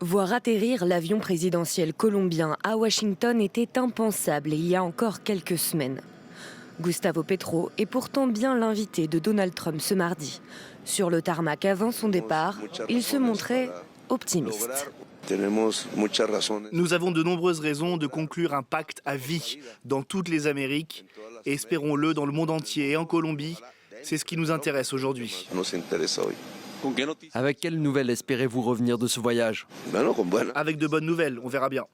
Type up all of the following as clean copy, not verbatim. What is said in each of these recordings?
Voir atterrir l'avion présidentiel colombien à Washington était impensable il y a encore quelques semaines. Gustavo Petro est pourtant bien l'invité de Donald Trump ce mardi. Sur le tarmac avant son départ, il se montrait optimiste. Nous avons de nombreuses raisons de conclure un pacte à vie dans toutes les Amériques et espérons-le dans le monde entier et en Colombie. C'est ce qui nous intéresse aujourd'hui. Avec quelles nouvelles espérez-vous revenir de ce voyage? Avec de bonnes nouvelles, on verra bien.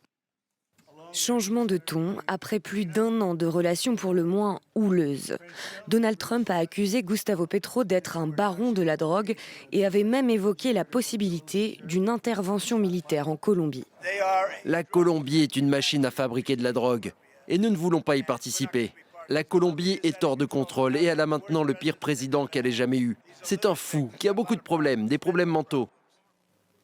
Changement de ton après plus d'un an de relations pour le moins houleuses. Donald Trump a accusé Gustavo Petro d'être un baron de la drogue et avait même évoqué la possibilité d'une intervention militaire en Colombie. La Colombie est une machine à fabriquer de la drogue et nous ne voulons pas y participer. La Colombie est hors de contrôle et elle a maintenant le pire président qu'elle ait jamais eu. C'est un fou qui a beaucoup de problèmes, des problèmes mentaux.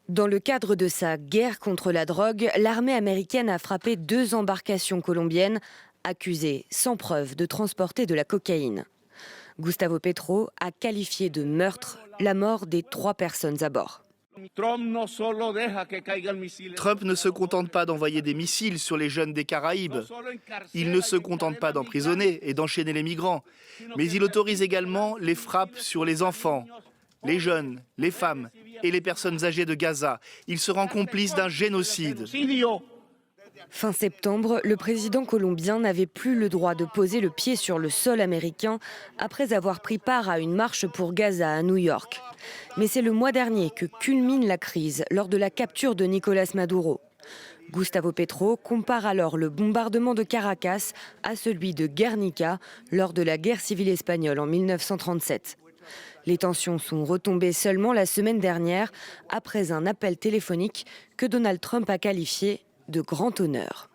Dans le cadre de sa guerre contre la drogue, l'armée américaine a frappé 2 embarcations colombiennes accusées sans preuve de transporter de la cocaïne. Gustavo Petro a qualifié de meurtre la mort des 3 personnes à bord. Trump ne se contente pas d'envoyer des missiles sur les jeunes des Caraïbes. Il ne se contente pas d'emprisonner et d'enchaîner les migrants, mais il autorise également les frappes sur les enfants, les jeunes, les femmes et les personnes âgées de Gaza. Il se rend complice d'un génocide. Fin septembre, le président colombien n'avait plus le droit de poser le pied sur le sol américain après avoir pris part à une marche pour Gaza à New York. Mais c'est le mois dernier que culmine la crise lors de la capture de Nicolás Maduro. Gustavo Petro compare alors le bombardement de Caracas à celui de Guernica lors de la guerre civile espagnole en 1937. Les tensions sont retombées seulement la semaine dernière après un appel téléphonique que Donald Trump a qualifié de grand honneur.